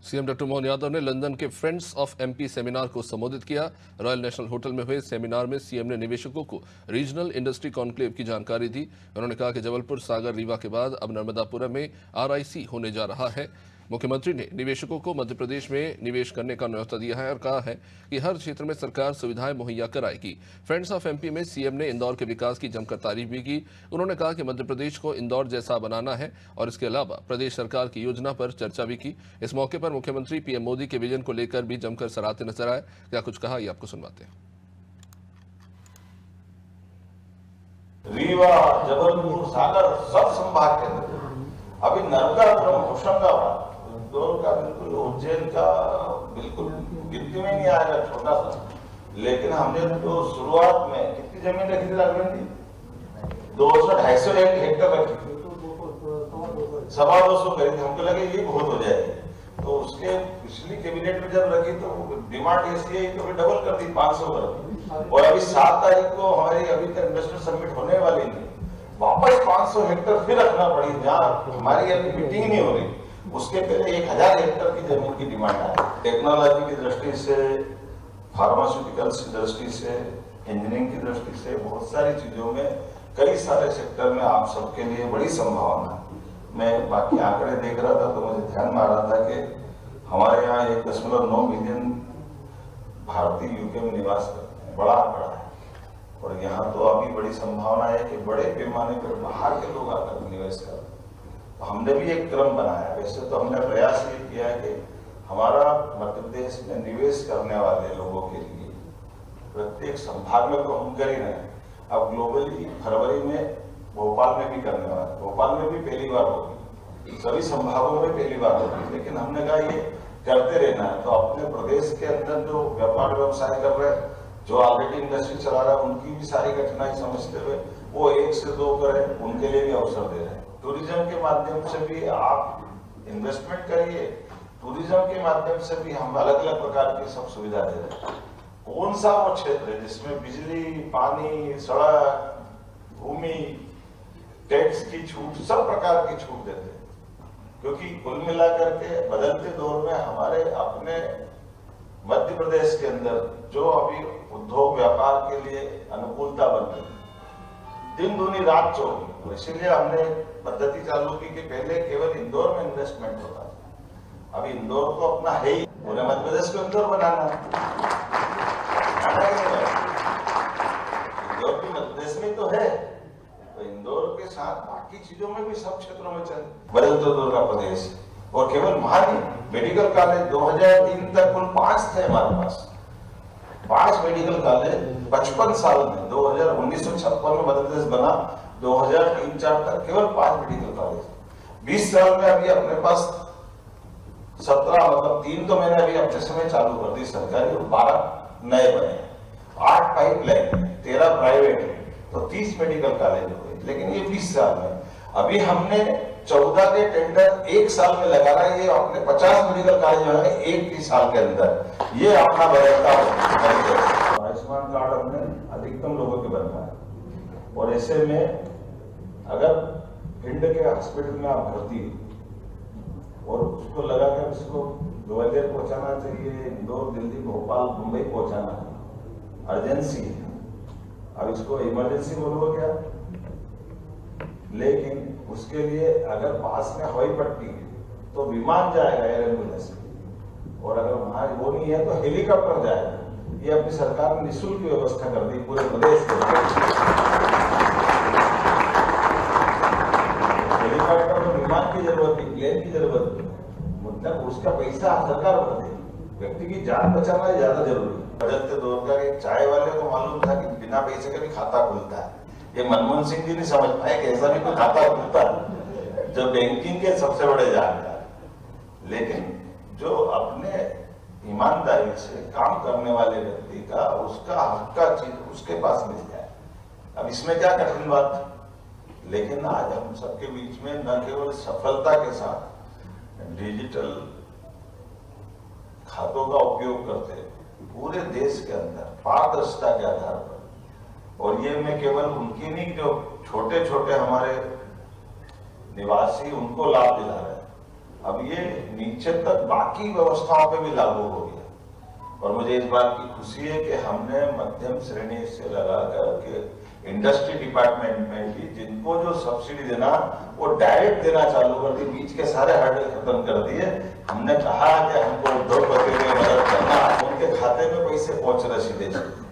CM doctor Mohan Yadav ने London के friends of MP seminar को संबोधित किया। रॉयल नेशनल होटल में हुए सेमिनार में सीएम ने निवेशकों को रीजनल इंडस्ट्री कॉन्क्लेव की जानकारी दी। उन्होंने कहा कि जबलपुर, सागर, रीवा के बाद अब नर्मदापुरम में आरआईसी होने जा रहा है। मुख्यमंत्री ने निवेशकों को मध्य प्रदेश में निवेश करने का न्योता दिया है और कहा है कि हर क्षेत्र में सरकार सुविधाएं मुहैया कराएगी। फ्रेंड्स ऑफ एमपी में सीएम ने इंदौर के विकास की जमकर तारीफ भी की। उन्होंने कहा कि मध्य प्रदेश को इंदौर जैसा बनाना है और इसके अलावा प्रदेश सरकार की योजना पर चर्चा भी की। इस मौके पर मुख्यमंत्री पीएम मोदी के विजन को लेकर भी जमकर सराहते नजर आए। क्या कुछ कहा, ये आपको सुनवाते हैं। रीवा, जबलपुर, सागर सब संभाग के अंदर अभी नर्मदापुरम, होशंगाबाद, इंदौर का बिल्कुल, उज्जैन का बिल्कुल गिनती में नहीं आएगा, छोटा सा। लेकिन हमने तो शुरुआत में कितनी जमीन रखी थी राघवेंद्र जी? 200-250 हेक्टर रखी थी, 225 करी थी। हमको लगे ये बहुत हो जाएगी, तो उसके पिछली कैबिनेट में जब रखी तो डिमांड ऐसी है तो डबल कर दी, 500 कर दी। और अभी 7 तारीख को हमारी अभी तक इन्वेस्टर समिट होने वाली नहीं, वापस 500 हेक्टर फिर रखना पड़ी, जहाँ हमारी अभी मीटिंग नहीं हो रही। उसके पहले 1000 हेक्टर की जमीन की डिमांड है। टेक्नोलॉजी की दृष्टि से, फार्मास्यूटिकल्स की दृष्टि से, इंजीनियरिंग की दृष्टि से, बहुत सारी चीजों में, कई सारे सेक्टर में आप सबके लिए बड़ी संभावना। मैं बाकी आंकड़े देख रहा था तो मुझे ध्यान में आ रहा था कि हमारे यहाँ 1.9 मिलियन भारतीय यूके में निवास करते हैं, बड़ा आंकड़ा है। और यहाँ तो अभी बड़ी संभावना है कि बड़े पैमाने पर बाहर के लोग आकर निवेश करें। तो हमने भी एक क्रम बनाया। वैसे तो हमने प्रयास ये किया है कि हमारा मध्य प्रदेश में निवेश करने वाले लोगों के लिए प्रत्येक संभाग में तो हम कर ही रहे हैं। अब ग्लोबली फरवरी में भोपाल में भी करने वाले, भोपाल में भी पहली बार होगी, सभी संभागों में पहली बार होगी। लेकिन हमने कहा ये करते रहना है। तो अपने प्रदेश के अंदर जो व्यापार व्यवसाय कर रहे हैं, जो ऑलरेडी इंडस्ट्री चला रहा है, उनकी भी सारी कठिनाई समझते हुए वो 1 से 2 करें, उनके लिए भी अवसर दे रहे हैं। टूरिज्म के माध्यम से भी आप इन्वेस्टमेंट करिए, टूरिज्म के माध्यम से भी हम अलग अलग प्रकार की सब सुविधा दे रहे हैं। कौन सा वो क्षेत्र है जिसमें बिजली, पानी, सड़क, भूमि, टैक्स की छूट, सब प्रकार की छूट देते हैं। क्योंकि कुल मिलाकर के बदलते दौर में हमारे अपने मध्य प्रदेश के अंदर जो अभी उद्योग व्यापार के लिए अनुकूलता बन रही है, दिन दूनी रात चौगी। तो इसीलिए हमने पद्धति चालू की कि पहले केवल इंदौर में इन्वेस्टमेंट होता था। अभी इंदौर तो अपना है ही, पूरे मध्य प्रदेश को इंदौर बनाना है। इंदौर भी मध्य प्रदेश में तो है, तो इंदौर के साथ बाकी चीजों में भी सब क्षेत्रों में चल बदलते दौर का प्रदेश। और केवल वहां नहीं, मेडिकल कॉलेज 2003 तक कुल 5 थे हमारे पास, 5 मेडिकल कॉलेज 55 साल में, 1956 में मध्य प्रदेश बना, 2003-4 तक केवल 5 मेडिकल कॉलेज। 20 साल में अभी अपने पास 17, मतलब 3 तो मैंने अभी अपने समय चालू कर दी सरकारी, और 12 नए बने, 8 पाइपलाइन, 13 प्राइवेट है, तो 30 मेडिकल कॉलेज हो गए। लेकिन ये 20 साल में अभी हमने 14 के टेंडर 1 साल में लगा रहा है। ये अपने 50 मेडिकल कॉलेज जो है 1 ही साल के अंदर ये अपना बदलता है। आयुष्मान कार्ड हमने अधिकतम लोगों के बनना है। और ऐसे में अगर भिंड के हॉस्पिटल में आप भर्ती और उसको लगा कर उसको ग्वालियर पहुंचाना चाहिए, इंदौर, दिल्ली, भोपाल, मुंबई पहुंचाना है, अर्जेंसी है। अब इसको इमरजेंसी बोलो क्या, लेकिन उसके लिए अगर पास में हवाई पट्टी है तो विमान जाएगा, एयर एम्बुलेंस, और अगर वहां वो नहीं है तो हेलीकॉप्टर जाएगा। ये अपनी सरकार ने निःशुल्क व्यवस्था कर दी पूरे प्रदेश में। हेलीकॉप्टर और विमान की जरूरत नहीं, प्लेन की जरूरत नहीं, मतलब उसका पैसा सरकार भर देगी। व्यक्ति की जान बचाना ज्यादा जरूरी है। बदलते दौर का एक चाय वाले को मालूम था कि बिना पैसे का भी खाता खुलता है। ये मनमोहन सिंह जी नहीं समझ पाए कि ऐसा भी कोई खाता खुलता है, जो बैंकिंग के सबसे बड़े जानकार। लेकिन जो अपने ईमानदारी से काम करने वाले व्यक्ति का उसका हक का चीज उसके पास मिल जाए, अब इसमें क्या कठिन बात है। लेकिन आज हम सबके बीच में न केवल सफलता के साथ डिजिटल खातों का उपयोग करते हैं पूरे देश के अंदर पारदर्शिता के आधार पर, और ये मैं केवल उनकी नहीं, जो छोटे छोटे हमारे निवासी उनको लाभ दिला रहे हैं। अब ये नीचे तक बाकी व्यवस्थाओं पे भी लागू हो गया। और मुझे इस बात की खुशी है कि हमने मध्यम श्रेणी से लगाकर के इंडस्ट्री डिपार्टमेंट में भी जिनको जो सब्सिडी देना वो डायरेक्ट देना चालू कर दी, बीच के सारे हर्डल खत्म कर दिए। हमने कहा कि हमको उद्योगपति में मदद करना, उनके खाते में पैसे पहुंच रहे सीधे।